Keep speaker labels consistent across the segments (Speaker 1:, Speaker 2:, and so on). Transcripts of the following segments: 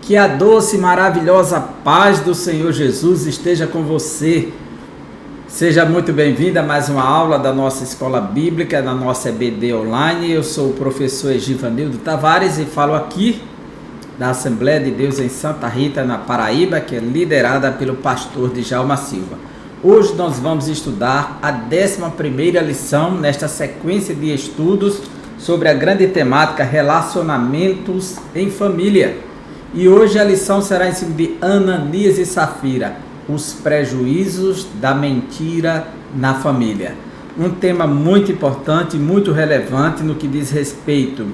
Speaker 1: Que a doce e maravilhosa paz do Senhor Jesus esteja com você. Seja muito bem-vindo a mais uma aula da nossa Escola Bíblica, da nossa EBD Online. Eu sou o professor Egivanildo Tavares e falo aqui da Assembleia de Deus em Santa Rita, na Paraíba, que é liderada pelo pastor Djalma Silva. Hoje nós vamos estudar a 11ª lição nesta sequência de estudos sobre a grande temática Relacionamentos em Família. E hoje a lição será em cima de Ananias e Safira, os prejuízos da mentira na família. Um tema muito importante, muito relevante no que diz respeito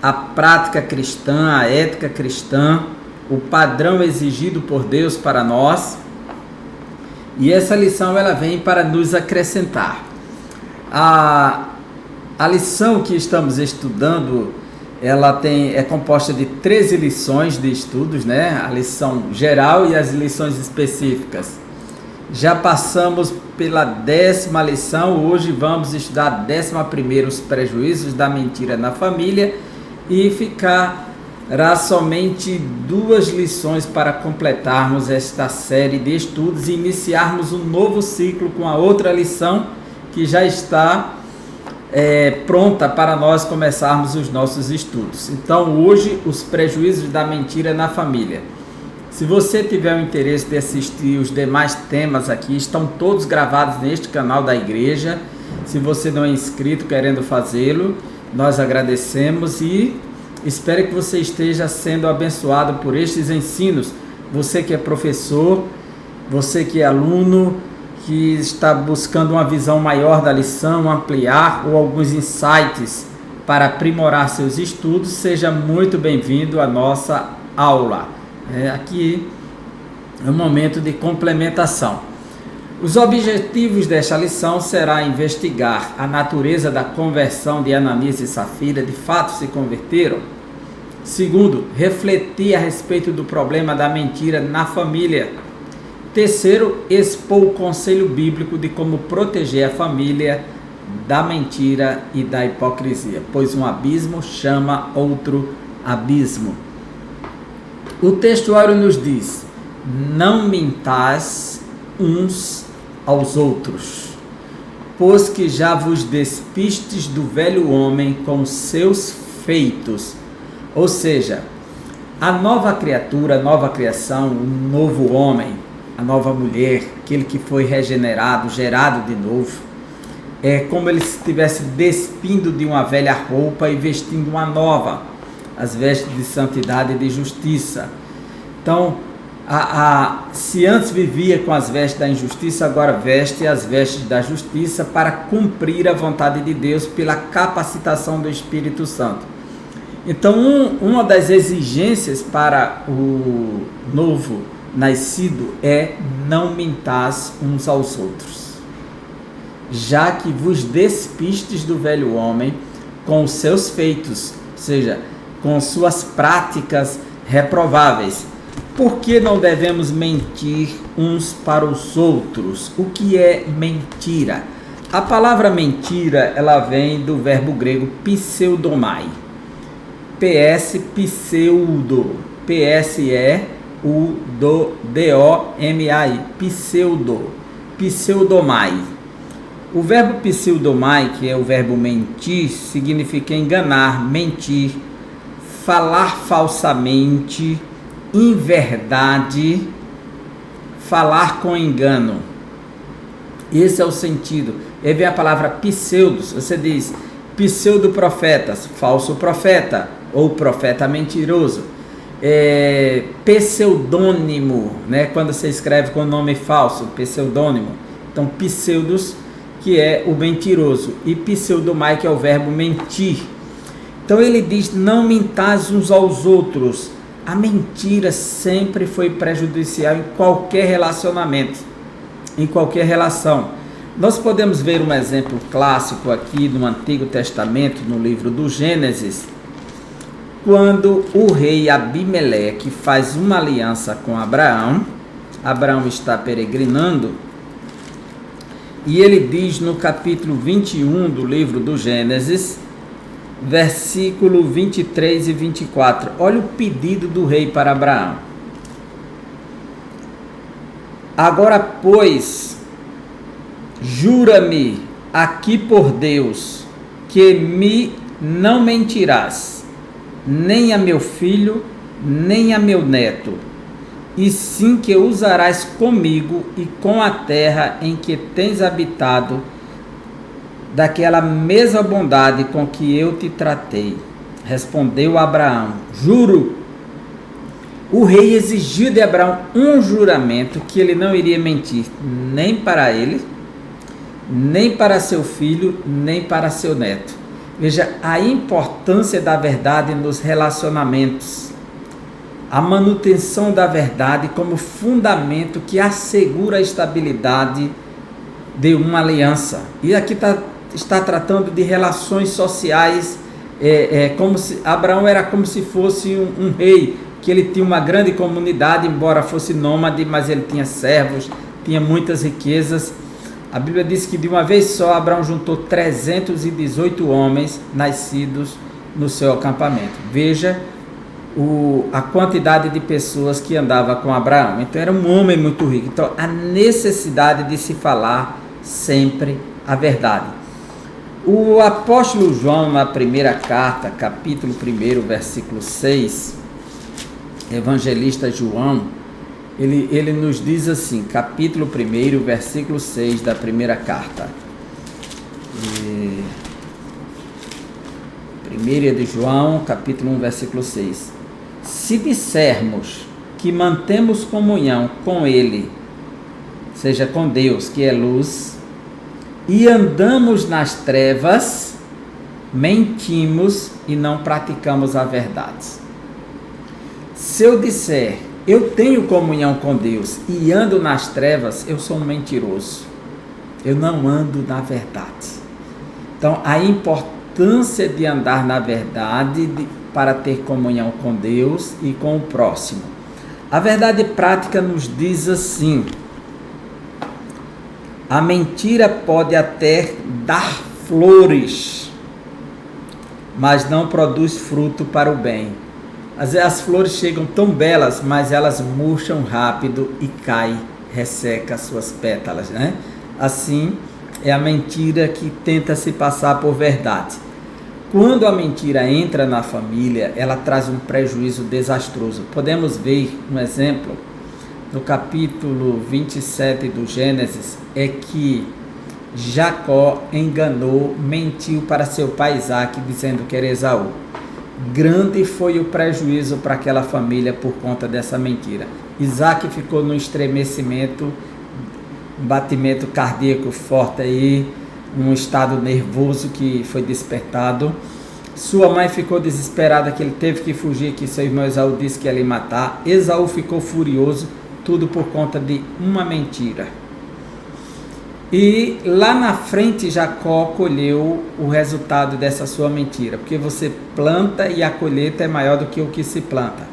Speaker 1: à prática cristã, à ética cristã, o padrão exigido por Deus para nós. E essa lição ela vem para nos acrescentar. A lição que estamos estudando, ela é composta de 13 lições de estudos, né? A lição geral e as lições específicas. Já passamos pela 10ª lição, hoje vamos estudar a 11ª, os prejuízos da mentira na família, e ficará somente 2 lições para completarmos esta série de estudos e iniciarmos um novo ciclo com a outra lição que já está pronta para nós começarmos os nossos estudos. Então hoje os prejuízos da mentira na família. Se você tiver o interesse de assistir os demais temas aqui, estão todos gravados neste canal da igreja. Se você não é inscrito querendo fazê-lo, nós agradecemos e espero que você esteja sendo abençoado por estes ensinos. Você que é professor, você que é aluno, que está buscando uma visão maior da lição, ampliar ou alguns insights para aprimorar seus estudos, seja muito bem-vindo à nossa aula. Aqui é um momento de complementação. Os objetivos desta lição será investigar a natureza da conversão de Ananias e Safira, de fato se converteram. Segundo, refletir a respeito do problema da mentira na família. Terceiro, expor o conselho bíblico de como proteger a família da mentira e da hipocrisia, pois um abismo chama outro abismo. O textuário nos diz: não mintais uns aos outros, pois que já vos despistes do velho homem com seus feitos. Ou seja, a nova criatura, a nova criação, o novo homem, a nova mulher, aquele que foi regenerado, gerado de novo, é como ele estivesse despindo de uma velha roupa e vestindo uma nova, as vestes de santidade e de justiça. Então, se antes vivia com as vestes da injustiça, agora veste as vestes da justiça para cumprir a vontade de Deus pela capacitação do Espírito Santo. Então, uma das exigências para o novo nascido é não mintais uns aos outros, já que vos despistes do velho homem com os seus feitos, ou seja, com suas práticas reprováveis. Por que não devemos mentir uns para os outros? O que é mentira? A palavra mentira, ela vem do verbo grego pseudomai. Pseudo, pseudomai, pseudomai. O verbo pseudomai, que é o verbo mentir, significa enganar, mentir, falar falsamente, inverdade, falar com engano. Esse é o sentido. Aí vem a palavra pseudos, você diz pseudo-profetas, falso profeta, ou profeta mentiroso. Pseudônimo, né? Quando você escreve com nome falso, pseudônimo. Então, pseudos, que é o mentiroso, e pseudomai, que é o verbo mentir. Então ele diz: não mintais uns aos outros. A mentira sempre foi prejudicial em qualquer relacionamento, em qualquer relação. Nós podemos ver um exemplo clássico aqui no Antigo Testamento, no livro do Gênesis, quando o rei Abimeleque faz uma aliança com Abraão. Abraão está peregrinando, e ele diz no capítulo 21 do livro do Gênesis, versículo 23 e 24. Olha o pedido do rei para Abraão. Agora, pois, jura-me aqui por Deus, que não mentirás, nem a meu filho, nem a meu neto, e sim que usarás comigo e com a terra em que tens habitado, daquela mesma bondade com que eu te tratei. Respondeu Abraão: juro. O rei exigiu de Abraão um juramento que ele não iria mentir, nem para ele, nem para seu filho, nem para seu neto. Veja a importância da verdade nos relacionamentos. A manutenção da verdade como fundamento que assegura a estabilidade de uma aliança. E aqui está tratando de relações sociais, como se Abraão era como se fosse um rei, que ele tinha uma grande comunidade, embora fosse nômade, mas ele tinha servos, tinha muitas riquezas. A Bíblia diz que de uma vez só Abraão juntou 318 homens nascidos no seu acampamento. Veja a quantidade de pessoas que andava com Abraão. Então era um homem muito rico. Então a necessidade de se falar sempre a verdade. O apóstolo João, na primeira carta, capítulo 1, versículo 6, evangelista João, ele nos diz assim, capítulo 1, versículo 6 da primeira carta. Primeira de João, capítulo 1, versículo 6. Se dissermos que mantemos comunhão com Ele, seja com Deus, que é luz, e andamos nas trevas, mentimos e não praticamos a verdade. Se eu disser, eu tenho comunhão com Deus e ando nas trevas, eu sou um mentiroso. Eu não ando na verdade. Então, a importância de andar na verdade para ter comunhão com Deus e com o próximo. A verdade prática nos diz assim: a mentira pode até dar flores, mas não produz fruto para o bem. Às vezes as flores chegam tão belas, mas elas murcham rápido e caem, resseca suas pétalas, né? Assim é a mentira que tenta se passar por verdade. Quando a mentira entra na família, ela traz um prejuízo desastroso. Podemos ver um exemplo no capítulo 27 do Gênesis, é que Jacó enganou, mentiu para seu pai Isaque, dizendo que era Esaú. Grande foi o prejuízo para aquela família por conta dessa mentira. Isaque ficou no estremecimento, um batimento cardíaco forte aí, um estado nervoso que foi despertado. Sua mãe ficou desesperada que ele teve que fugir, que seu irmão Esaú disse que ia lhe matar. Esaú ficou furioso, tudo por conta de uma mentira. E lá na frente Jacó colheu o resultado dessa sua mentira, porque você planta e a colheita é maior do que o que se planta.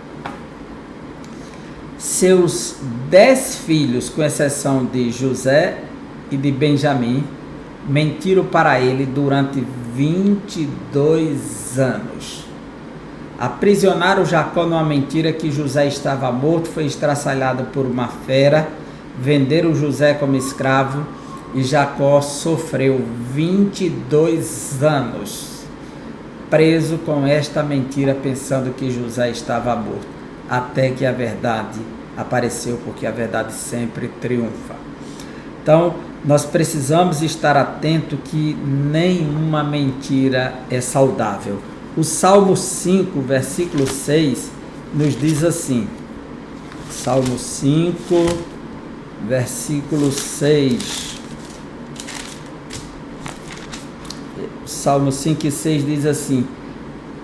Speaker 1: Seus 10 filhos, com exceção de José e de Benjamim, mentiram para ele durante 22 anos. Aprisionaram Jacó numa mentira que José estava morto, foi estraçalhado por uma fera, venderam José como escravo, e Jacó sofreu 22 anos preso com esta mentira, pensando que José estava morto, até que a verdade apareceu, porque a verdade sempre triunfa. Então, nós precisamos estar atento que nenhuma mentira é saudável. O Salmo 5, versículo 6, nos diz assim, Salmo 5, versículo 6, Salmo 5 e 6 diz assim: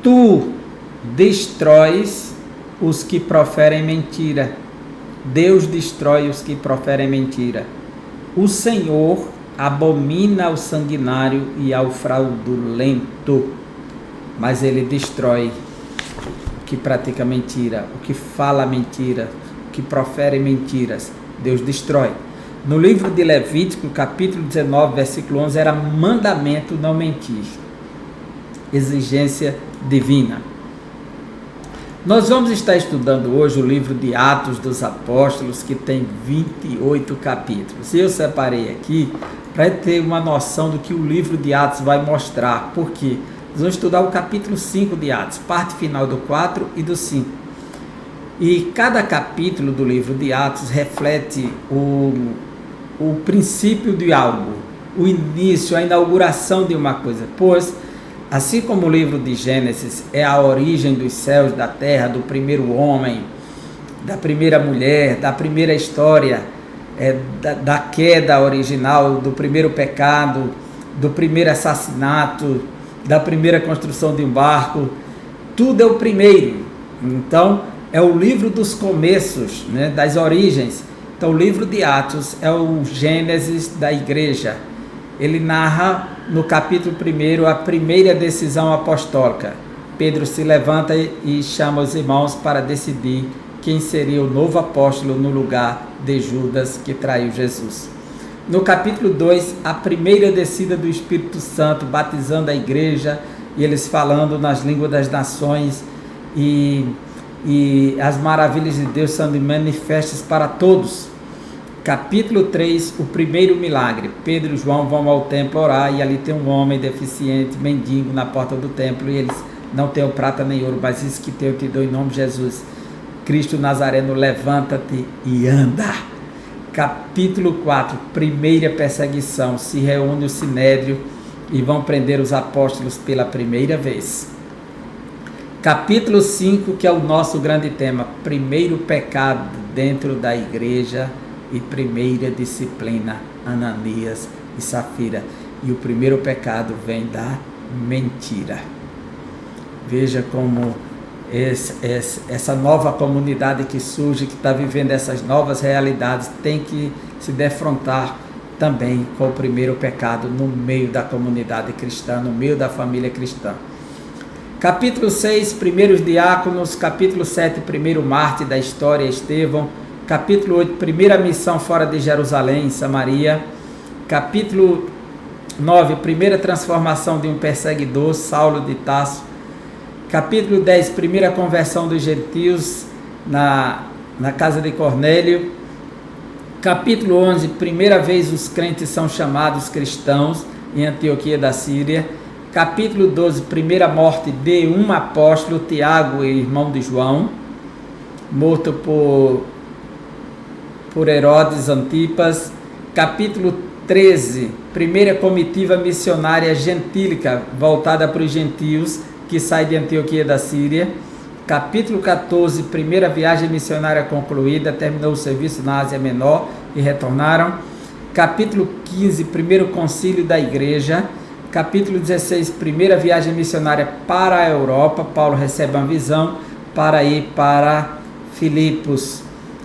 Speaker 1: tu destróis os que proferem mentira. Deus destrói os que proferem mentira. O Senhor abomina ao sanguinário e ao fraudulento, mas Ele destrói o que pratica mentira, o que fala mentira, o que profere mentiras. Deus destrói. No livro de Levítico, capítulo 19, versículo 11, era mandamento não mentir. exigência divina. Nós vamos estar estudando hoje o livro de Atos dos Apóstolos, que tem 28 capítulos. Eu separei aqui para ter uma noção do que o livro de Atos vai mostrar, porque nós vamos estudar o capítulo 5 de Atos, parte final do 4 e do 5. E cada capítulo do livro de Atos reflete o princípio de algo, o início, a inauguração de uma coisa, pois assim como o livro de Gênesis é a origem dos céus, da terra, do primeiro homem, da primeira mulher, da primeira história, da queda original, do primeiro pecado, do primeiro assassinato, da primeira construção de um barco, tudo é o primeiro. Então, é o livro dos começos, né, das origens. Então, o livro de Atos é o Gênesis da igreja. Ele narra no capítulo 1 a primeira decisão apostólica. Pedro se levanta e chama os irmãos para decidir quem seria o novo apóstolo no lugar de Judas, que traiu Jesus. No capítulo 2, a primeira descida do Espírito Santo, batizando a igreja, e eles falando nas línguas das nações, e as maravilhas de Deus sendo manifestas para todos. Capítulo 3, o primeiro milagre. Pedro e João vão ao templo orar, e ali tem um homem deficiente, mendigo, na porta do templo, e eles não têm prata nem ouro, mas isso que tenho eu te dou em nome de Jesus. Cristo Nazareno, levanta-te e anda. Capítulo 4, primeira perseguição. Se reúne o Sinédrio e vão prender os apóstolos pela primeira vez. Capítulo 5, que é o nosso grande tema, primeiro pecado dentro da igreja e primeira disciplina, Ananias e Safira. E o primeiro pecado vem da mentira. Veja como essa nova comunidade que surge, que está vivendo essas novas realidades, tem que se defrontar também com o primeiro pecado no meio da comunidade cristã, no meio da família cristã. Capítulo 6, primeiros diáconos. Capítulo 7, primeiro mártir da história, Estevão. Capítulo 8, primeira missão fora de Jerusalém, em Samaria. Capítulo 9, primeira transformação de um perseguidor, Saulo de Tarso. Capítulo 10, primeira conversão dos gentios na casa de Cornélio. Capítulo 11, primeira vez os crentes são chamados cristãos em Antioquia da Síria. Capítulo 12, primeira morte de um apóstolo, Tiago, irmão de João, morto por Herodes Antipas. Capítulo 13, primeira comitiva missionária gentílica voltada para os gentios, que sai de Antioquia da Síria. Capítulo 14, primeira viagem missionária concluída, terminou o serviço na Ásia Menor e retornaram. Capítulo 15, primeiro concílio da igreja. Capítulo 16, primeira viagem missionária para a Europa. Paulo recebe uma visão para ir para Filipos,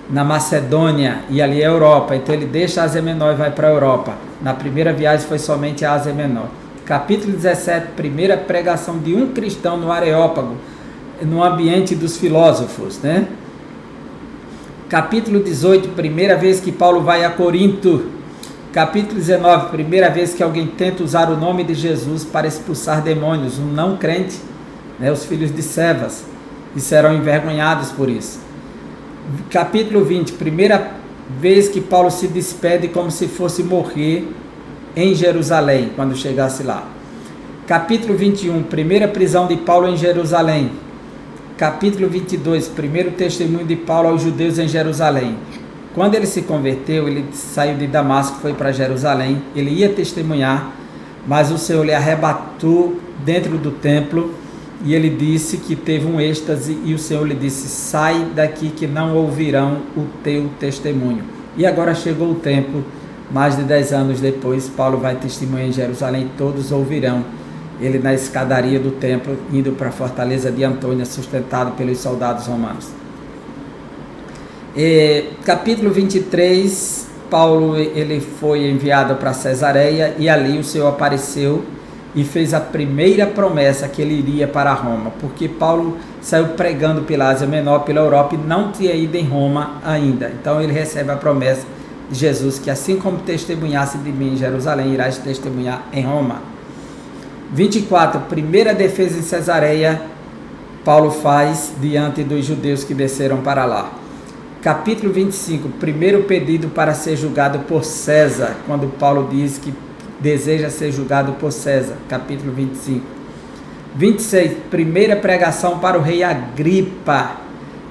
Speaker 1: na Macedônia, e ali é a Europa. Então ele deixa a Ásia Menor e vai para a Europa. Na primeira viagem foi somente a Ásia Menor. Capítulo 17, primeira pregação de um cristão no Areópago, no ambiente dos filósofos, né? Capítulo 18, primeira vez que Paulo vai a Corinto. Capítulo 19, primeira vez que alguém tenta usar o nome de Jesus para expulsar demônios, um não crente, né? Os filhos de Sevas, e serão envergonhados por isso. Capítulo 20, primeira vez que Paulo se despede como se fosse morrer em Jerusalém, quando chegasse lá. Capítulo 21, primeira prisão de Paulo em Jerusalém. Capítulo 22, primeiro testemunho de Paulo aos judeus em Jerusalém. Quando ele se converteu, ele saiu de Damasco, foi para Jerusalém, ele ia testemunhar, mas o Senhor lhe arrebatou dentro do templo, e ele disse que teve um êxtase, e o Senhor lhe disse: sai daqui que não ouvirão o teu testemunho. E agora chegou o tempo. Mais de 10 anos depois, Paulo vai testemunhar em Jerusalém, todos ouvirão. Ele na escadaria do templo, indo para a fortaleza de Antônia, sustentado pelos soldados romanos. Capítulo 23, Paulo ele foi enviado para Cesareia, e ali o Senhor apareceu e fez a primeira promessa que ele iria para Roma, porque Paulo saiu pregando pela Ásia Menor, pela Europa, e não tinha ido em Roma ainda. Então ele recebe a promessa de Jesus, que assim como testemunhasse de mim em Jerusalém, irás testemunhar em Roma. 24, primeira defesa em Cesareia, Paulo faz diante dos judeus que desceram para lá. Capítulo 25, primeiro pedido para ser julgado por César, quando Paulo diz que deseja ser julgado por César. Capítulo 25. 26, primeira pregação para o rei Agripa.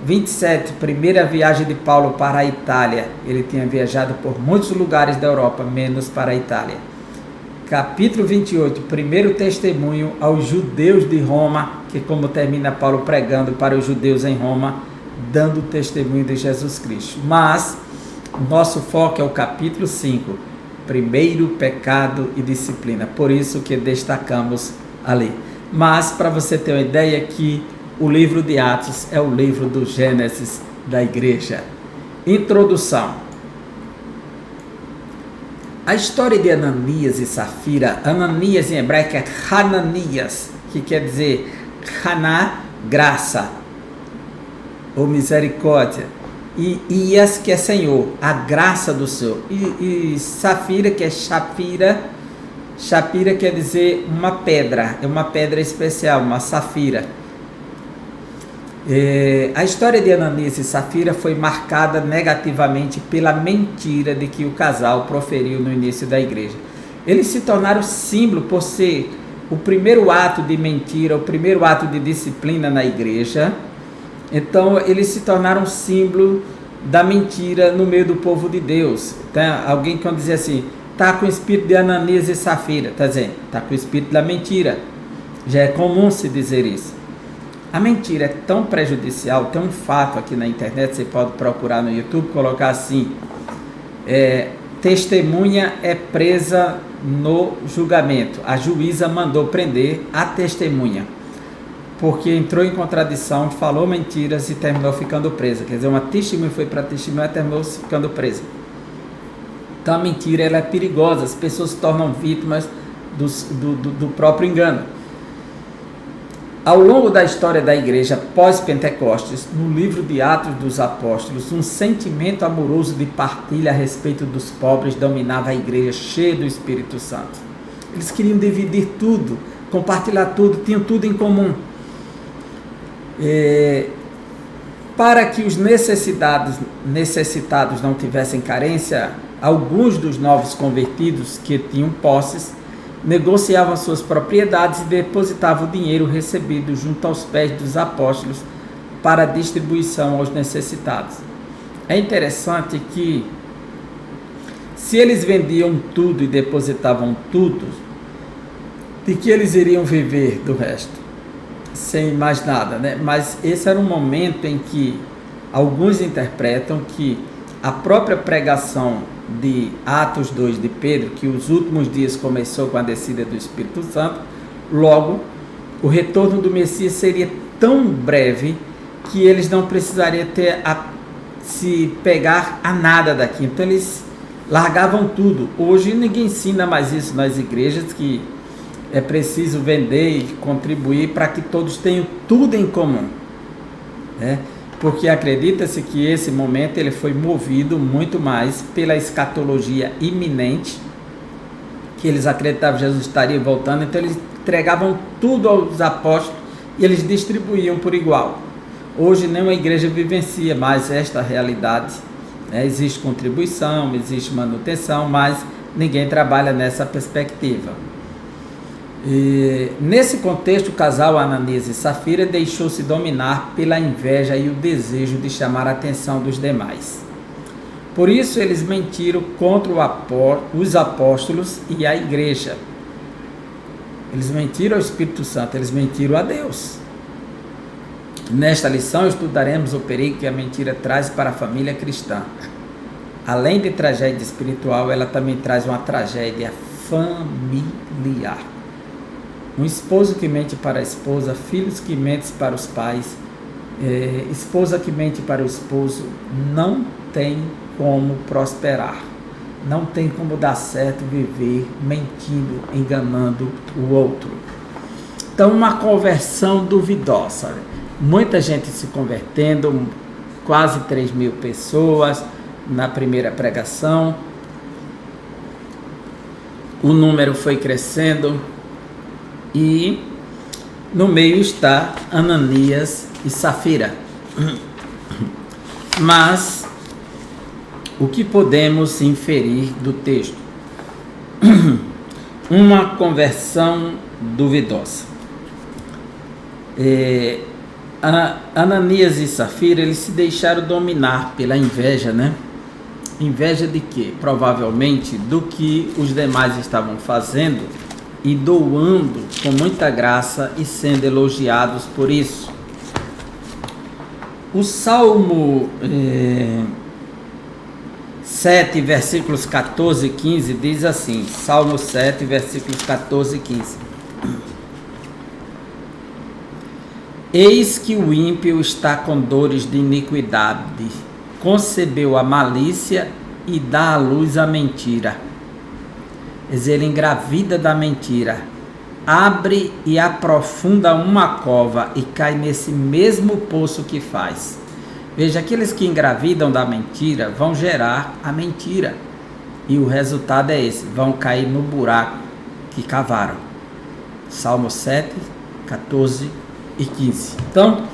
Speaker 1: 27, primeira viagem de Paulo para a Itália. Ele tinha viajado por muitos lugares da Europa, menos para a Itália. Capítulo 28, primeiro testemunho aos judeus de Roma, que como termina Paulo pregando para os judeus em Roma, dando testemunho de Jesus Cristo. Mas nosso foco é o capítulo 5, primeiro pecado e disciplina. Por isso que destacamos ali. Mas para você ter uma ideia que o livro de Atos é o livro do Gênesis da igreja. Introdução. A história de Ananias e Safira, Ananias em hebraico é Hananias, que quer dizer Haná, graça, ou misericórdia, e Ias, que é Senhor, a graça do Senhor, e Safira, que é Shapira, Shapira quer dizer uma pedra, é uma pedra especial, uma safira. A história de Ananias e Safira foi marcada negativamente pela mentira de que o casal proferiu no início da igreja. Eles se tornaram símbolo por ser o primeiro ato de mentira, o primeiro ato de disciplina na igreja. Então eles se tornaram símbolo da mentira no meio do povo de Deus. Então, alguém quando dizia assim, está com o espírito de Ananias e Safira, está dizendo, está com o espírito da mentira. Já é comum se dizer isso. A mentira é tão prejudicial, tem um fato aqui na internet, você pode procurar no YouTube, colocar assim, testemunha é presa no julgamento. A juíza mandou prender a testemunha, porque entrou em contradição, falou mentiras e terminou ficando presa. Quer dizer, uma testemunha foi para testemunha e terminou ficando presa. Então a mentira ela é perigosa, as pessoas se tornam vítimas do próprio engano. Ao longo da história da igreja pós-Pentecostes, no livro de Atos dos Apóstolos, um sentimento amoroso de partilha a respeito dos pobres dominava a igreja cheia do Espírito Santo. Eles queriam dividir tudo, compartilhar tudo, tinham tudo em comum. Para que os necessitados não tivessem carência, alguns dos novos convertidos que tinham posses negociavam suas propriedades e depositavam o dinheiro recebido junto aos pés dos apóstolos para distribuição aos necessitados. É interessante que, se eles vendiam tudo e depositavam tudo, de que eles iriam viver do resto? Sem mais nada, né? Mas esse era um momento em que alguns interpretam que a própria pregação de Atos 2 de Pedro, que os últimos dias começou com a descida do Espírito Santo, logo o retorno do Messias seria tão breve que eles não precisariam se pegar a nada daqui. Então eles largavam tudo. Hoje ninguém ensina mais isso nas igrejas, que é preciso vender e contribuir para que todos tenham tudo em comum, né? Porque acredita-se que esse momento ele foi movido muito mais pela escatologia iminente, que eles acreditavam que Jesus estaria voltando, então eles entregavam tudo aos apóstolos e eles distribuíam por igual. Hoje nenhuma igreja vivencia mais esta realidade, né? Existe contribuição, existe manutenção, mas ninguém trabalha nessa perspectiva. E, nesse contexto, o casal Ananias e Safira deixou-se dominar pela inveja e o desejo de chamar a atenção dos demais. Por isso, eles mentiram contra os apóstolos e a igreja. Eles mentiram ao Espírito Santo, eles mentiram a Deus. Nesta lição, estudaremos o perigo que a mentira traz para a família cristã. Além de tragédia espiritual, ela também traz uma tragédia familiar. Um esposo que mente para a esposa, filhos que mentem para os pais, esposa que mente para o esposo, não tem como prosperar. Não tem como dar certo viver mentindo, enganando o outro. Então, uma conversão duvidosa. Muita gente se convertendo, quase 3.000 pessoas na primeira pregação. O número foi crescendo. e no meio está Ananias e Safira. Mas o que podemos inferir do texto? Uma conversão duvidosa. Ananias e Safira, eles se deixaram dominar pela inveja, né? Inveja de quê? Provavelmente do que os demais estavam fazendo e doando com muita graça e sendo elogiados por isso. O Salmo 7, versículos 14 e 15 diz assim, Salmo 7, versículos 14 e 15. Eis que o ímpio está com dores de iniquidade, concebeu a malícia e dá à luz a mentira. Quer dizer, ele engravida da mentira, abre e aprofunda uma cova e cai nesse mesmo poço que faz. Veja, aqueles que engravidam da mentira vão gerar a mentira. E o resultado é esse, vão cair no buraco que cavaram. Salmo 7, 14 e 15. Então,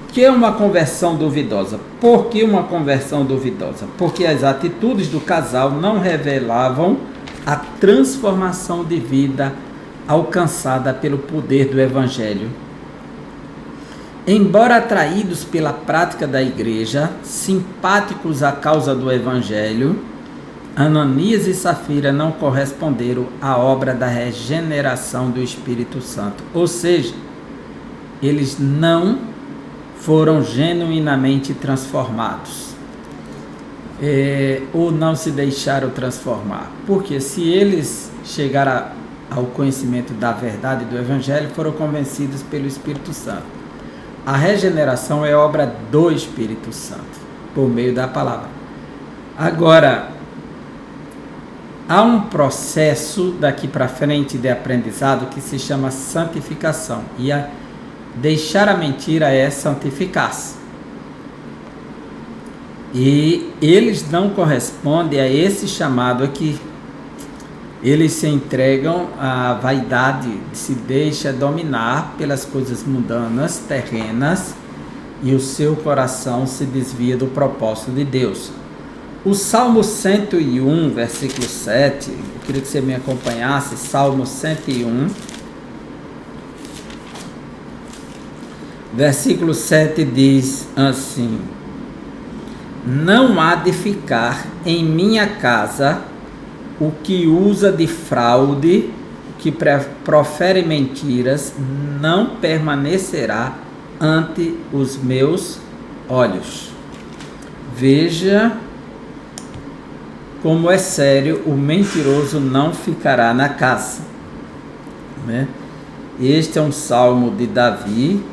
Speaker 1: o que é uma conversão duvidosa? Por que uma conversão duvidosa? Porque as atitudes do casal não revelavam a transformação de vida alcançada pelo poder do Evangelho. Embora atraídos pela prática da igreja, simpáticos à causa do Evangelho, Ananias e Safira não corresponderam à obra da regeneração do Espírito Santo. Ou seja, eles não foram genuinamente transformados. Ou não se deixaram transformar. Porque se eles chegaram ao conhecimento da verdade do Evangelho, foram convencidos pelo Espírito Santo. A regeneração é obra do Espírito Santo, por meio da palavra. Agora, há um processo daqui para frente de aprendizado que se chama santificação. E deixar a mentira é santificar-se. E eles não correspondem a esse chamado aqui. Eles se entregam à vaidade, se deixa dominar pelas coisas mundanas, terrenas, e o seu coração se desvia do propósito de Deus. O Salmo 101, versículo 7, eu queria que você me acompanhasse, Salmo 101, versículo 7 diz assim: não há de ficar em minha casa o que usa de fraude, que profere mentiras, não permanecerá ante os meus olhos. Veja como é sério, o mentiroso não ficará na casa. Né? Este é um salmo de Davi,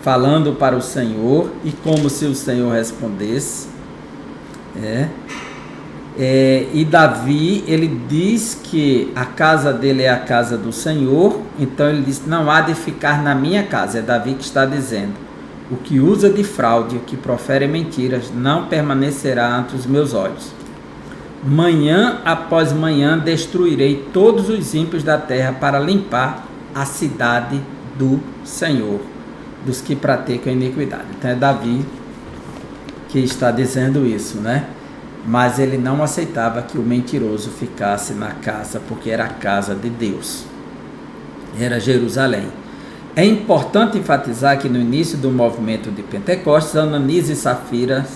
Speaker 1: falando para o Senhor, e como se o Senhor respondesse. E Davi, ele diz que a casa dele é a casa do Senhor, então ele diz, não há de ficar na minha casa. É Davi que está dizendo, o que usa de fraude, o que profere mentiras, não permanecerá ante os meus olhos. Manhã após manhã destruirei todos os ímpios da terra para limpar a cidade do Senhor, dos que praticam iniquidade. Então é Davi que está dizendo isso, né? Mas ele não aceitava que o mentiroso ficasse na casa, porque era a casa de Deus, era Jerusalém. É importante enfatizar que no início do movimento de Pentecostes, Ananias e Safira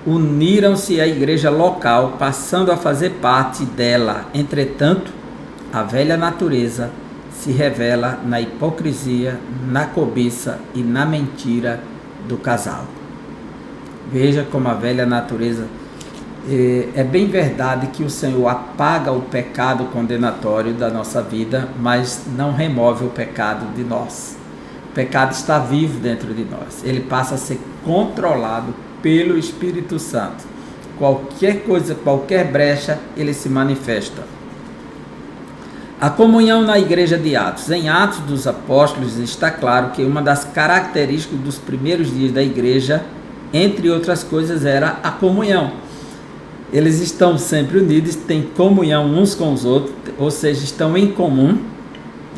Speaker 1: uniram-se à igreja local, passando a fazer parte dela. Entretanto, a velha natureza se revela na hipocrisia, na cobiça e na mentira do casal. Veja como a velha natureza... É bem verdade que o Senhor apaga o pecado condenatório da nossa vida, mas não remove o pecado de nós. O pecado está vivo dentro de nós. Ele passa a ser controlado pelo Espírito Santo. Qualquer coisa, qualquer brecha, ele se manifesta. A comunhão na igreja de Atos. Em Atos dos Apóstolos está claro que uma das características dos primeiros dias da igreja, entre outras coisas, era a comunhão. Eles estão sempre unidos, têm comunhão uns com os outros, ou seja, estão em comum,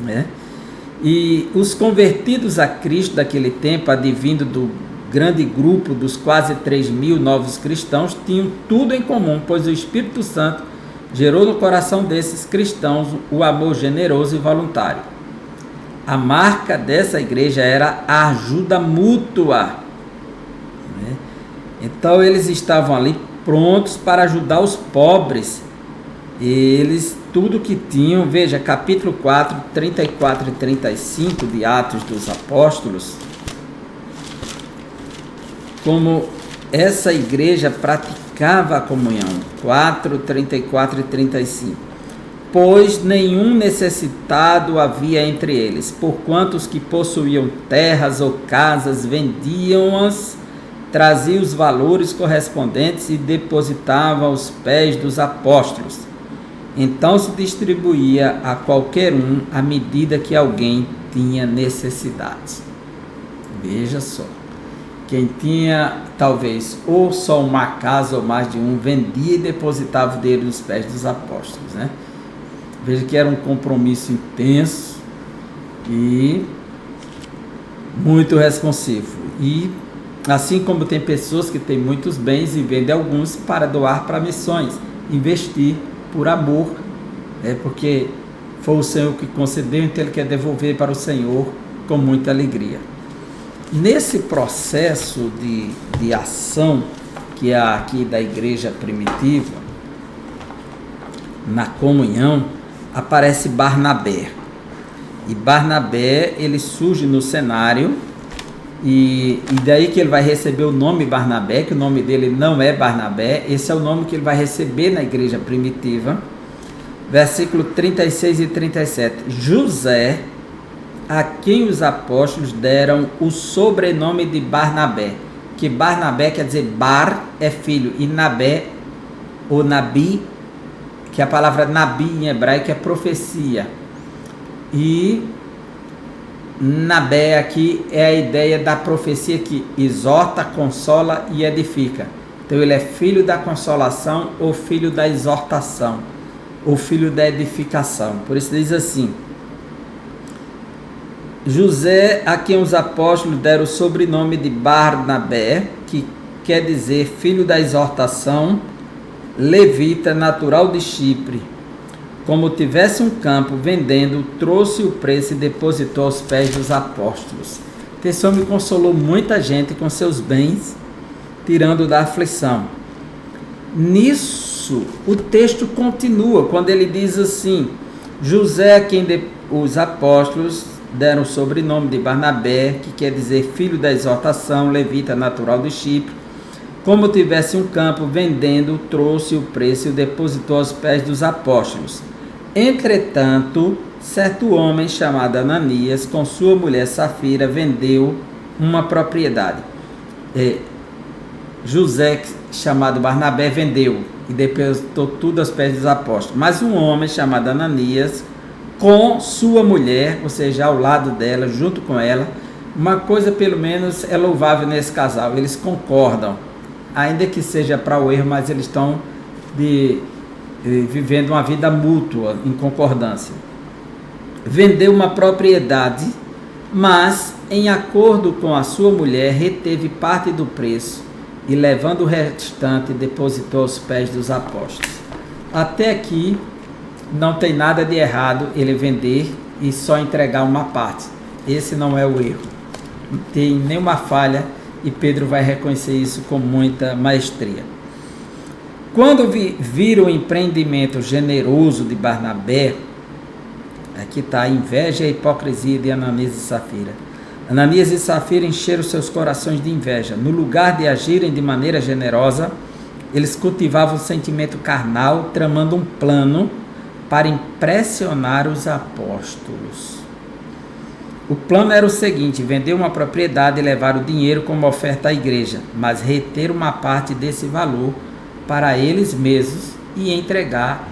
Speaker 1: né? E os convertidos a Cristo daquele tempo, advindo do grande grupo dos quase 3.000 novos cristãos, tinham tudo em comum, pois o Espírito Santo gerou no coração desses cristãos o amor generoso e voluntário. A marca dessa igreja era a ajuda mútua. Então eles estavam ali prontos para ajudar os pobres. Eles, tudo que tinham, veja, capítulo 4, 34 e 35 de Atos dos Apóstolos, como essa igreja praticava a comunhão. 4, 34 e 35. Pois nenhum necessitado havia entre eles, porquanto os que possuíam terras ou casas vendiam-as, traziam os valores correspondentes e depositavam aos pés dos apóstolos. Então se distribuía a qualquer um à medida que alguém tinha necessidade. Veja só. Quem tinha, talvez, ou só uma casa ou mais de um, vendia e depositava o dinheiro nos pés dos apóstolos, né? Veja que era um compromisso intenso e muito responsivo. E assim como tem pessoas que têm muitos bens e vendem alguns para doar para missões, investir por amor, porque foi o Senhor que concedeu, então Ele quer devolver para o Senhor com muita alegria. Nesse processo de ação, que é aqui da igreja primitiva, na comunhão, aparece Barnabé. E Barnabé, ele surge no cenário, e daí que ele vai receber o nome Barnabé, que o nome dele não é Barnabé, esse é o nome que ele vai receber na igreja primitiva. Versículo 36 e 37. José, a quem os apóstolos deram o sobrenome de Barnabé, que Barnabé quer dizer Bar é filho, e Nabé, ou Nabi, que a palavra Nabi em hebraico é profecia, e Nabé aqui é a ideia da profecia que exorta, consola e edifica. Então ele é filho da consolação, ou filho da exortação, ou filho da edificação. Por isso diz assim: José, a quem os apóstolos deram o sobrenome de Barnabé, que quer dizer filho da exortação, levita, natural de Chipre, como tivesse um campo vendendo, trouxe o preço e depositou aos pés dos apóstolos. Esse homem consolou muita gente com seus bens, tirando da aflição. Nisso, o texto continua, quando ele diz assim: José, a quem os apóstolos deram o sobrenome de Barnabé, que quer dizer filho da exortação, levita, natural de Chipre, como tivesse um campo vendendo, trouxe o preço e o depositou aos pés dos apóstolos. Entretanto, certo homem chamado Ananias, com sua mulher Safira, vendeu uma propriedade. José, chamado Barnabé, vendeu e depositou tudo aos pés dos apóstolos. Mas um homem chamado Ananias, com sua mulher, ou seja, ao lado dela, junto com ela, uma coisa pelo menos é louvável nesse casal, eles concordam, ainda que seja para o erro, mas eles estão vivendo uma vida mútua, em concordância. Vendeu uma propriedade, mas, em acordo com a sua mulher, reteve parte do preço e, levando o restante, depositou aos pés dos apóstolos. Até aqui, não tem nada de errado ele vender e só entregar uma parte. Esse não é o erro. Não tem nenhuma falha e Pedro vai reconhecer isso com muita maestria. Quando viram o empreendimento generoso de Barnabé, aqui está a inveja e a hipocrisia de Ananias e Safira. Ananias e Safira encheram seus corações de inveja. No lugar de agirem de maneira generosa, eles cultivavam o sentimento carnal, tramando um plano para impressionar os apóstolos. O plano era o seguinte: vender uma propriedade e levar o dinheiro como oferta à igreja, mas reter uma parte desse valor para eles mesmos e entregar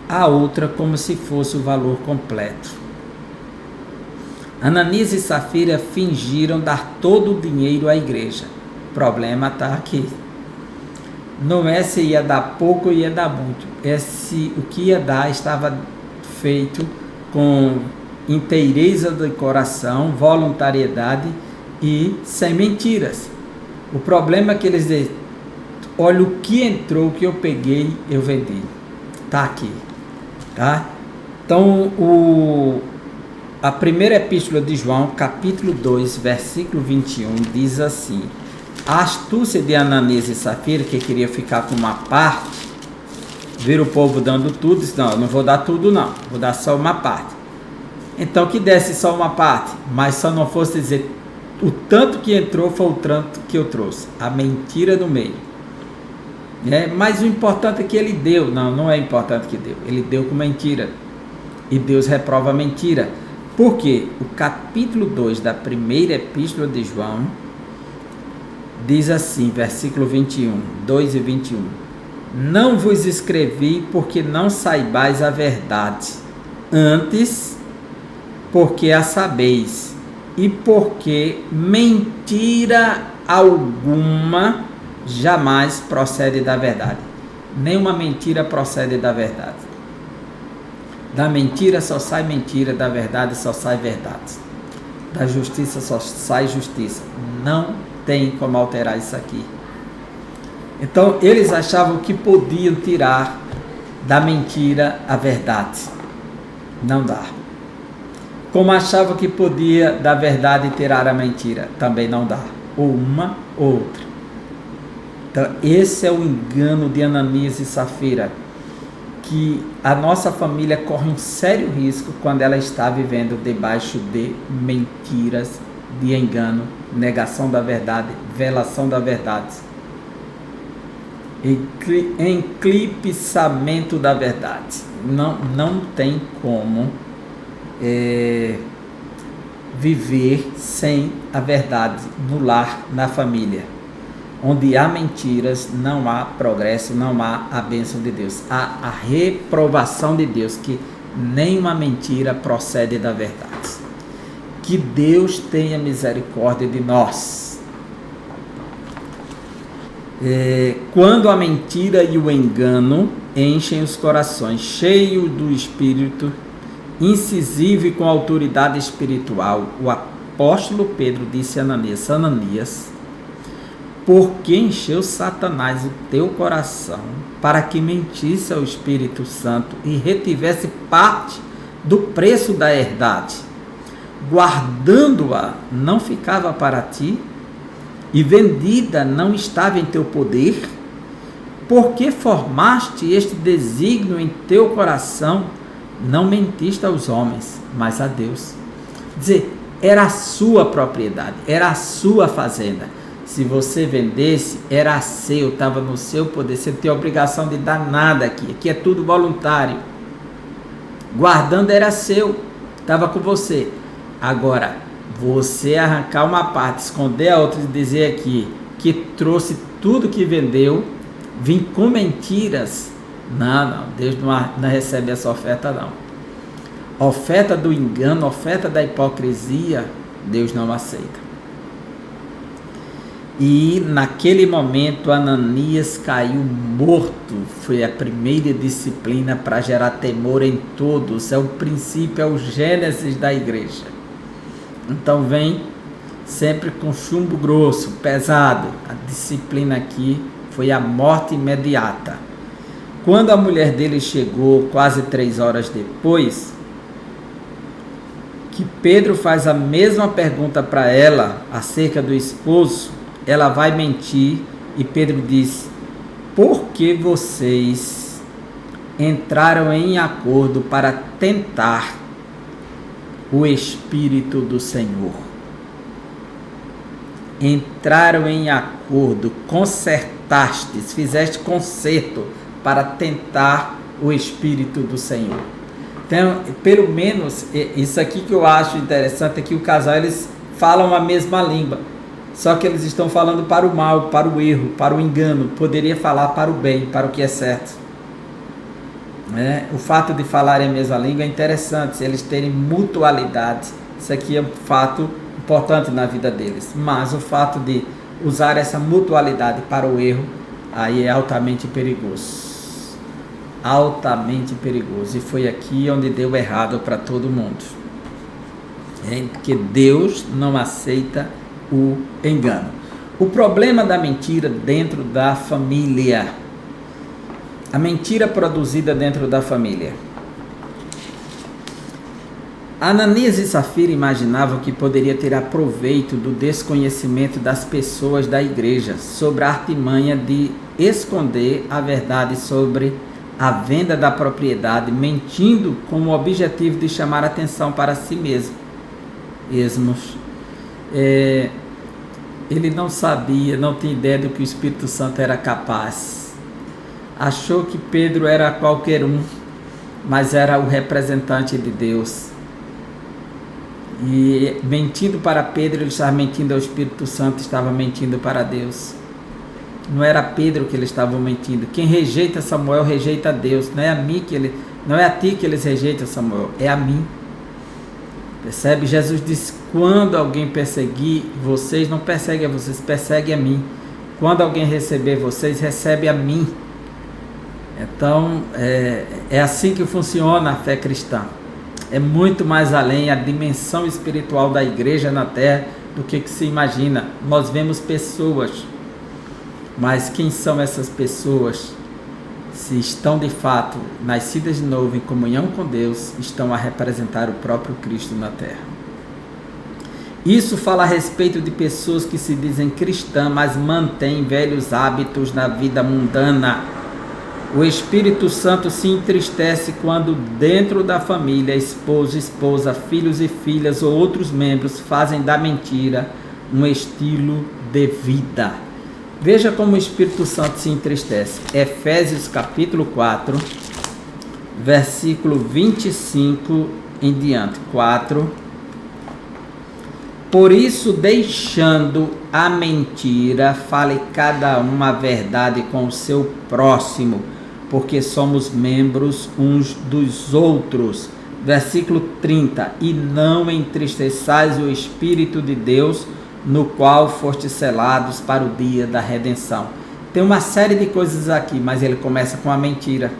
Speaker 1: a outra como se fosse o valor completo. Ananias e Safira fingiram dar todo o dinheiro à igreja. O problema está aqui. Não é se ia dar pouco ou ia dar muito. É se o que ia dar estava feito com inteireza de coração, voluntariedade e sem mentiras. O problema é que eles dizem, olha o que entrou, o que eu peguei, eu vendi. Está aqui. Tá? Então, a primeira epístola de João, capítulo 2, versículo 21, diz assim: a astúcia de Ananias e Safira, que queria ficar com uma parte, viram o povo dando tudo, disse, não, eu não vou dar tudo não, vou dar só uma parte. Então que desse só uma parte, mas só não fosse dizer o tanto que entrou foi o tanto que eu trouxe, a mentira no meio. Mas o importante é que ele deu. Não é importante que deu, ele deu com mentira, e Deus reprova a mentira. Porque o capítulo 2 da primeira epístola de João diz assim, versículo 21, 2 e 21, não vos escrevi porque não saibais a verdade, antes porque a sabeis, e porque mentira alguma jamais procede da verdade. Nenhuma mentira procede da verdade. Da mentira só sai mentira, da verdade só sai verdade. Da justiça só sai justiça. Não tem como alterar isso aqui. Então, eles achavam que podiam tirar da mentira a verdade. Não dá. Como achavam que podia da verdade tirar a mentira, também não dá. Ou uma ou outra. Então, esse é o engano de Ananias e Safira, que a nossa família corre um sério risco quando ela está vivendo debaixo de mentiras, de engano, negação da verdade, velação da verdade, enclipsamento da verdade. Não tem como viver sem a verdade no lar, na família. Onde há mentiras, não há progresso, não há a bênção de Deus. Há a reprovação de Deus, que nenhuma mentira procede da verdade. Que Deus tenha misericórdia de nós. Quando a mentira e o engano enchem os corações, cheios do Espírito, incisivo e com autoridade espiritual, o apóstolo Pedro disse a Ananias, Ananias, porque encheu Satanás o teu coração para que mentisse ao Espírito Santo e retivesse parte do preço da herdade, guardando-a não ficava para ti e vendida não estava em teu poder? Porque formaste este desígnio em teu coração, não mentiste aos homens, mas a Deus. Dizer, era a sua propriedade, era a sua fazenda. Se você vendesse, era seu, estava no seu poder. Você não tem obrigação de dar nada aqui. Aqui é tudo voluntário. Guardando era seu, estava com você. Agora, você arrancar uma parte, esconder a outra e dizer aqui que trouxe tudo que vendeu, vir com mentiras. Não, Deus não recebe essa oferta não. Oferta do engano, oferta da hipocrisia, Deus não aceita. E naquele momento Ananias caiu morto. Foi a primeira disciplina para gerar temor em todos. É o princípio, é o gênesis da igreja. Então vem sempre com chumbo grosso, pesado. A disciplina aqui foi a morte imediata. Quando a mulher dele chegou, quase 3 horas depois, que Pedro faz a mesma pergunta para ela acerca do esposo, ela vai mentir e Pedro diz, por que vocês entraram em acordo para tentar o Espírito do Senhor? Entraram em acordo, consertastes, fizeste conserto para tentar o Espírito do Senhor. Então, pelo menos, isso aqui que eu acho interessante é que o casal, eles falam a mesma língua. Só que eles estão falando para o mal, para o erro, para o engano. Poderia falar para o bem, para o que é certo. O fato de falarem a mesma língua é interessante, se eles terem mutualidade. Isso aqui é um fato importante na vida deles. Mas o fato de usar essa mutualidade para o erro, aí é altamente perigoso. Altamente perigoso. E foi aqui onde deu errado para todo mundo. Porque Deus não aceita o engano. O problema da mentira dentro da família. A mentira produzida dentro da família. Ananias e Safira imaginavam que poderia tirar proveito do desconhecimento das pessoas da igreja sobre a artimanha de esconder a verdade sobre a venda da propriedade, mentindo com o objetivo de chamar a atenção para si mesmo. Ele não sabia, não tinha ideia do que o Espírito Santo era capaz. Achou que Pedro era qualquer um, mas era o representante de Deus. E mentindo para Pedro, ele estava mentindo ao Espírito Santo, estava mentindo para Deus. Não era Pedro que eles estavam mentindo. Quem rejeita Samuel rejeita Deus. Não é a ti que eles rejeitam, Samuel, é a mim. Percebe? Jesus disse: quando alguém perseguir vocês, não persegue a vocês, persegue a mim. Quando alguém receber vocês, recebe a mim. Então, é assim que funciona a fé cristã. É muito mais além a dimensão espiritual da igreja na terra do que se imagina. Nós vemos pessoas, mas quem são essas pessoas? Se estão de fato nascidas de novo em comunhão com Deus, estão a representar o próprio Cristo na terra. Isso fala a respeito de pessoas que se dizem cristãs, mas mantêm velhos hábitos na vida mundana. O Espírito Santo se entristece quando dentro da família, esposo, esposa, filhos e filhas ou outros membros fazem da mentira um estilo de vida. Veja como o Espírito Santo se entristece. Efésios capítulo 4, versículo 25 em diante. 4. Por isso, deixando a mentira, fale cada um a verdade com o seu próximo, porque somos membros uns dos outros. Versículo 30. E não entristeçais o Espírito de Deus, no qual fostes selados para o dia da redenção. Tem uma série de coisas aqui, mas ele começa com a mentira.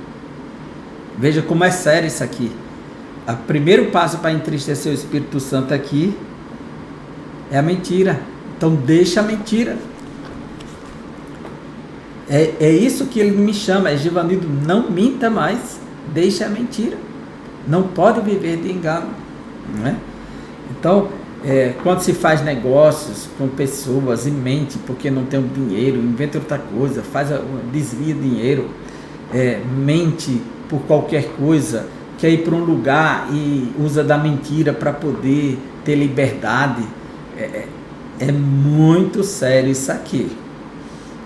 Speaker 1: Veja como é sério isso aqui. O primeiro passo para entristecer o Espírito Santo aqui é a mentira. Então deixa a mentira. É isso que ele me chama, Givanildo, não minta mais, deixa a mentira. Não pode viver de engano, não é? Então, quando se faz negócios com pessoas e mente porque não tem o dinheiro, inventa outra coisa, desvia dinheiro, mente por qualquer coisa, quer ir para um lugar e usa da mentira para poder ter liberdade, é muito sério isso aqui.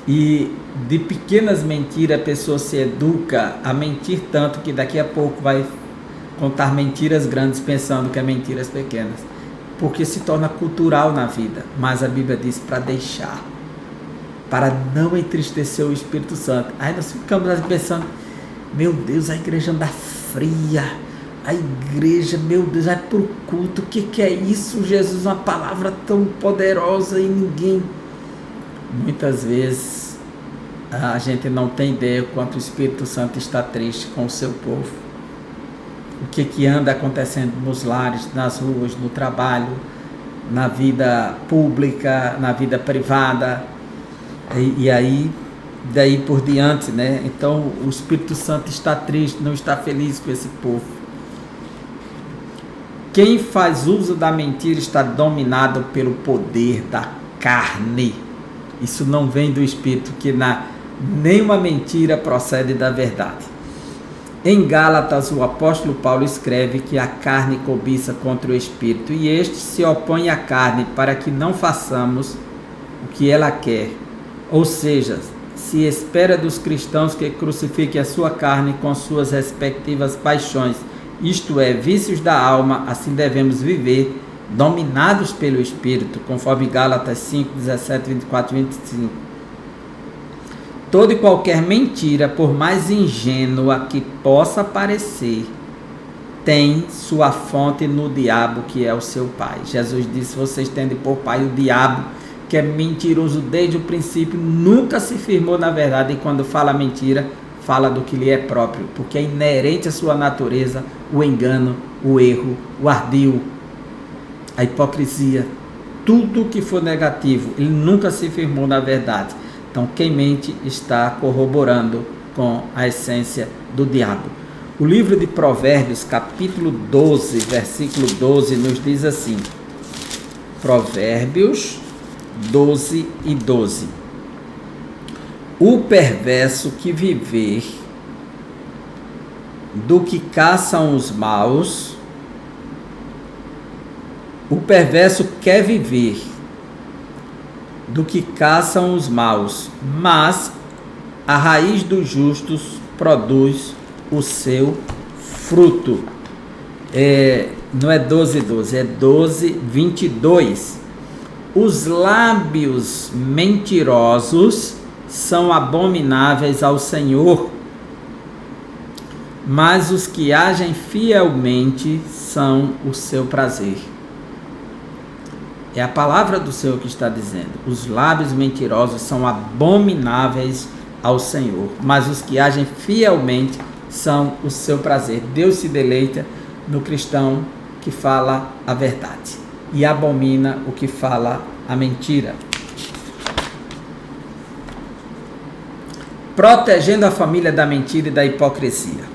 Speaker 1: E de pequenas mentiras a pessoa se educa a mentir tanto que daqui a pouco vai contar mentiras grandes pensando que é mentiras pequenas, porque se torna cultural na vida. Mas a Bíblia diz para deixar, para não entristecer o Espírito Santo. Aí nós ficamos pensando: meu Deus, a igreja anda fria, a igreja, meu Deus, vai para o culto, o que é isso, Jesus? Uma palavra tão poderosa e ninguém... Muitas vezes a gente não tem ideia quanto o Espírito Santo está triste com o seu povo. O que anda acontecendo nos lares, nas ruas, no trabalho, na vida pública, na vida privada, e aí daí por diante, né? Então o Espírito Santo está triste, não está feliz com esse povo. Quem faz uso da mentira está dominado pelo poder da carne. Isso não vem do Espírito, que nenhuma mentira procede da verdade. Em Gálatas, o apóstolo Paulo escreve que a carne cobiça contra o Espírito, e este se opõe à carne para que não façamos o que ela quer. Ou seja, se espera dos cristãos que crucifiquem a sua carne com suas respectivas paixões, isto é, vícios da alma. Assim devemos viver, dominados pelo Espírito, conforme Gálatas 5, 17, 24 e 25. Toda e qualquer mentira, por mais ingênua que possa parecer, tem sua fonte no diabo, que é o seu pai. Jesus disse: vocês têm de por pai o diabo, que é mentiroso desde o princípio, nunca se firmou na verdade, e quando fala mentira, fala do que lhe é próprio, porque é inerente à sua natureza o engano, o erro, o ardil. a hipocrisia, tudo que for negativo, ele nunca se firmou na verdade. Então, quem mente está corroborando com a essência do diabo. O livro de Provérbios, capítulo 12, versículo 12, nos diz assim, Provérbios 12 e 12. O perverso que viver do que caçam os maus, o perverso quer viver do que caçam os maus, mas a raiz dos justos produz o seu fruto. Não é 12, 12, é 12, 22. Os lábios mentirosos são abomináveis ao Senhor, mas os que agem fielmente são o seu prazer. É a palavra do Senhor que está dizendo. Os lábios mentirosos são abomináveis ao Senhor, mas os que agem fielmente são o seu prazer. Deus se deleita no cristão que fala a verdade e abomina o que fala a mentira. Protegendo a família da mentira e da hipocrisia.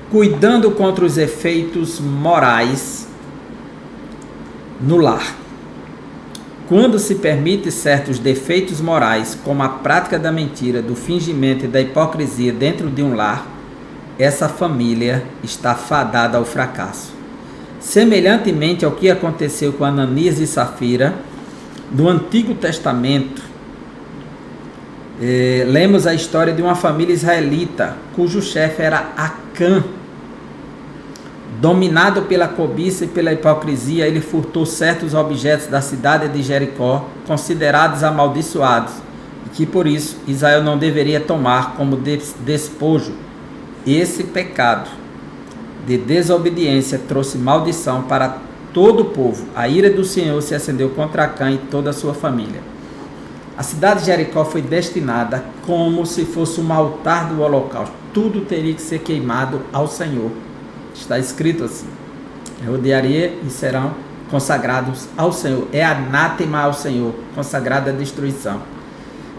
Speaker 1: Cuidando contra os efeitos morais no lar. Quando se permite certos defeitos morais, como a prática da mentira, do fingimento e da hipocrisia dentro de um lar, essa família está fadada ao fracasso. Semelhantemente ao que aconteceu com Ananias e Safira, no Antigo Testamento, lemos a história de uma família israelita, cujo chefe era Acã. Dominado pela cobiça e pela hipocrisia, ele furtou certos objetos da cidade de Jericó, considerados amaldiçoados, e que por isso Israel não deveria tomar como despojo. Esse pecado de desobediência trouxe maldição para todo o povo. A ira do Senhor se acendeu contra Acã e toda a sua família. A cidade de Jericó foi destinada como se fosse um altar do holocausto. Tudo teria que ser queimado ao Senhor. Está escrito assim: rodearia e serão consagrados ao Senhor. É anátema ao Senhor, consagrada à destruição.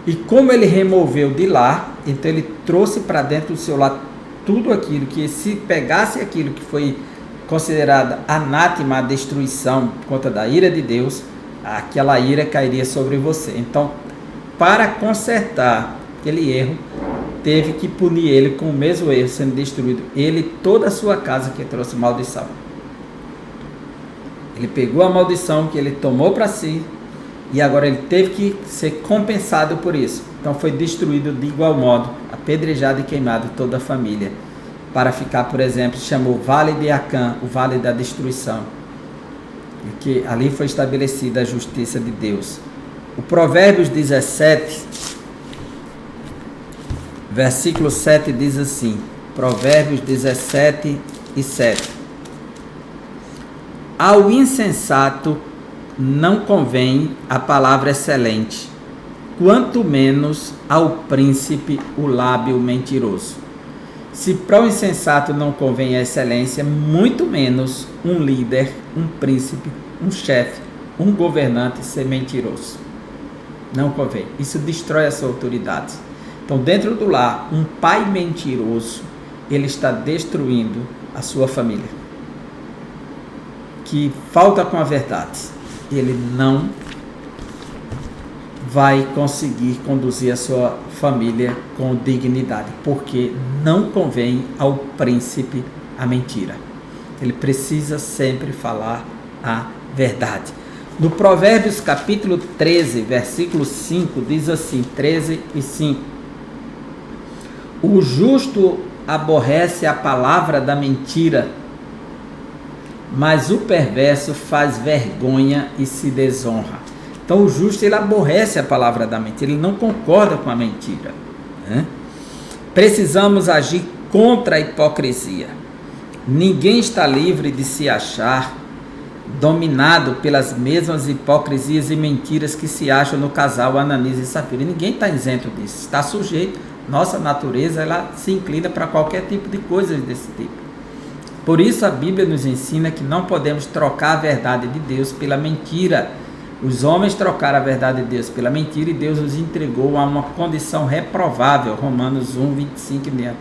Speaker 1: E como ele removeu de lá, então ele trouxe para dentro do seu lar tudo aquilo que, se pegasse aquilo que foi considerado anátema à destruição por conta da ira de Deus, aquela ira cairia sobre você. Então, para consertar aquele erro, teve que punir ele com o mesmo erro, sendo destruído ele e toda a sua casa, que trouxe maldição. Ele pegou a maldição que ele tomou para si e agora ele teve que ser compensado por isso. Então foi destruído de igual modo, apedrejado e queimado toda a família. Para ficar, por exemplo, chamou Vale de Acã, o Vale da Destruição, e que ali foi estabelecida a justiça de Deus. O Provérbios 17, versículo 7 diz assim, Provérbios 17 e 7. Ao insensato não convém a palavra excelente, quanto menos ao príncipe o lábio mentiroso. Se para o insensato não convém a excelência, muito menos um líder, um príncipe, um chefe, um governante ser mentiroso. Não convém. Isso destrói a sua autoridade. Então, dentro do lar, um pai mentiroso, ele está destruindo a sua família. Que falta com a verdade. Ele não vai conseguir conduzir a sua família com dignidade, porque não convém ao príncipe a mentira. Ele precisa sempre falar a verdade. No Provérbios capítulo 13, versículo 5, diz assim, 13 e 5. O justo aborrece a palavra da mentira, mas o perverso faz vergonha e se desonra. Então o justo, ele aborrece a palavra da mentira, ele não concorda com a mentira, né? Precisamos agir contra a hipocrisia. Ninguém está livre de se achar dominado pelas mesmas hipocrisias e mentiras que se acham no casal Ananias e Safira. Ninguém está isento disso, está sujeito. Nossa natureza, ela se inclina para qualquer tipo de coisa desse tipo. Por isso a Bíblia nos ensina que não podemos trocar a verdade de Deus pela mentira. Os homens trocaram a verdade de Deus pela mentira e Deus os entregou a uma condição reprovável. Romanos 1, 25 e 30.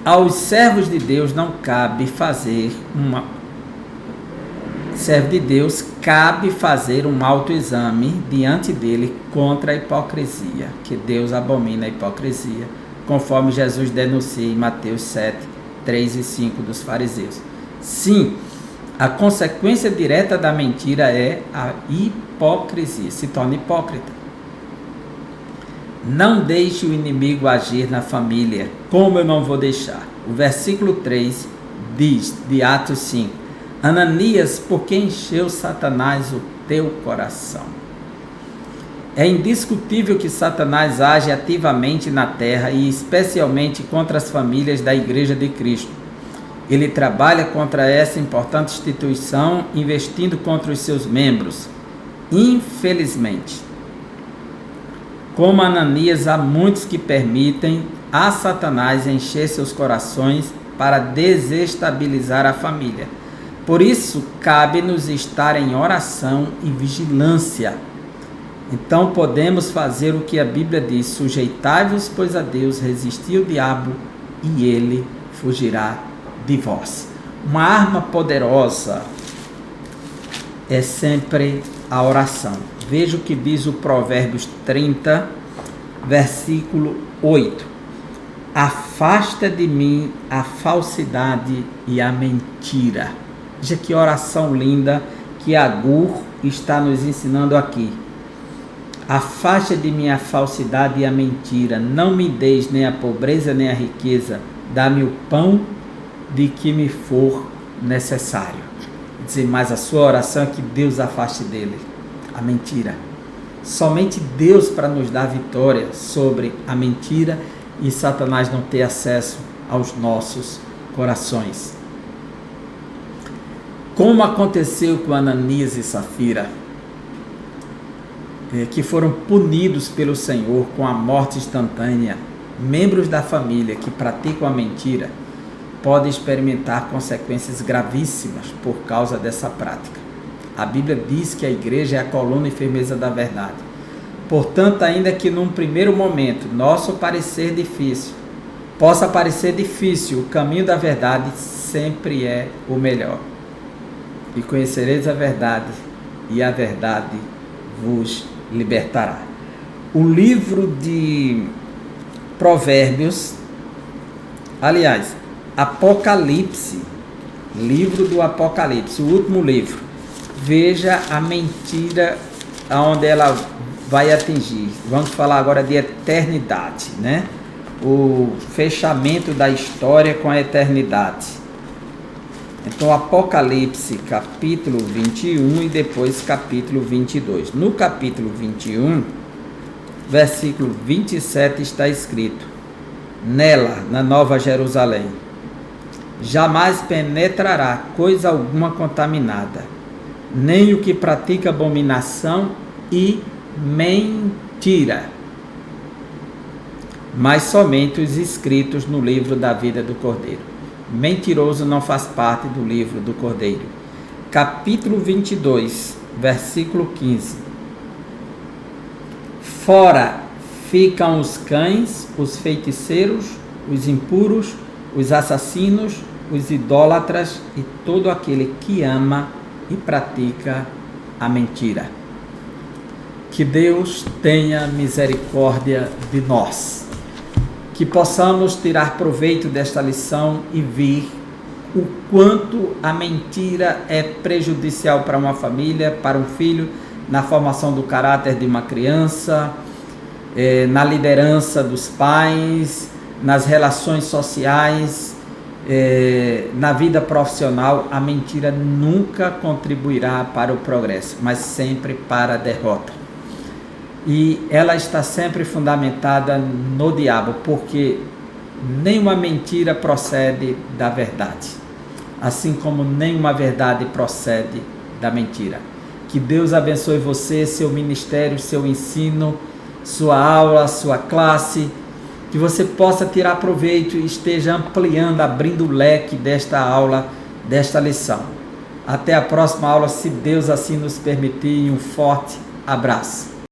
Speaker 1: Aos servos de Deus não cabe fazer um autoexame diante dele contra a hipocrisia, que Deus abomina a hipocrisia, conforme Jesus denuncia em Mateus 7, 3 e 5 dos fariseus. Sim, a consequência direta da mentira é a hipocrisia, se torna hipócrita. Não deixe o inimigo agir na família, como eu não vou deixar. O versículo 3 diz, de Atos 5, Ananias, por que encheu Satanás o teu coração? É indiscutível que Satanás age ativamente na terra e especialmente contra as famílias da Igreja de Cristo. Ele trabalha contra essa importante instituição, investindo contra os seus membros. Infelizmente, como Ananias, há muitos que permitem a Satanás encher seus corações para desestabilizar a família. Por isso, cabe-nos estar em oração e vigilância. Então podemos fazer o que a Bíblia diz: sujeitai-vos, pois, a Deus, resisti ao diabo e ele fugirá de vós. Uma arma poderosa é sempre a oração. Veja o que diz o Provérbios 30, versículo 8. Afasta de mim a falsidade e a mentira. Veja que oração linda que Agur está nos ensinando aqui. Afasta de mim a falsidade e a mentira, não me deis nem a pobreza nem a riqueza, dá-me o pão de que me for necessário. Dizer, mas a sua oração é que Deus afaste dele a mentira. Somente Deus para nos dar vitória sobre a mentira e Satanás não ter acesso aos nossos corações. Como aconteceu com Ananias e Safira, que foram punidos pelo Senhor com a morte instantânea, membros da família que praticam a mentira podem experimentar consequências gravíssimas por causa dessa prática. A Bíblia diz que a igreja é a coluna e firmeza da verdade. Portanto, ainda que num primeiro momento possa parecer difícil, o caminho da verdade sempre é o melhor. E conhecereis a verdade, e a verdade vos libertará. O livro de Provérbios, aliás, Apocalipse, livro do Apocalipse, o último livro. Veja a mentira aonde ela vai atingir. Vamos falar agora de eternidade, né? O fechamento da história com a eternidade. Então, Apocalipse, capítulo 21 e depois capítulo 22. No capítulo 21, versículo 27 está escrito: nela, na Nova Jerusalém, jamais penetrará coisa alguma contaminada, nem o que pratica abominação e mentira, mas somente os inscritos no livro da vida do Cordeiro. Mentiroso não faz parte do livro do Cordeiro. Capítulo 22, versículo 15. Fora ficam os cães, os feiticeiros, os impuros, os assassinos, os idólatras e todo aquele que ama e pratica a mentira. Que Deus tenha misericórdia de nós. Que possamos tirar proveito desta lição e ver o quanto a mentira é prejudicial para uma família, para um filho, na formação do caráter de uma criança, na liderança dos pais, nas relações sociais, na vida profissional. A mentira nunca contribuirá para o progresso, mas sempre para a derrota. E ela está sempre fundamentada no diabo, porque nenhuma mentira procede da verdade, assim como nenhuma verdade procede da mentira. Que Deus abençoe você, seu ministério, seu ensino, sua aula, sua classe, que você possa tirar proveito e esteja ampliando, abrindo o leque desta aula, desta lição. Até a próxima aula, se Deus assim nos permitir, e um forte abraço.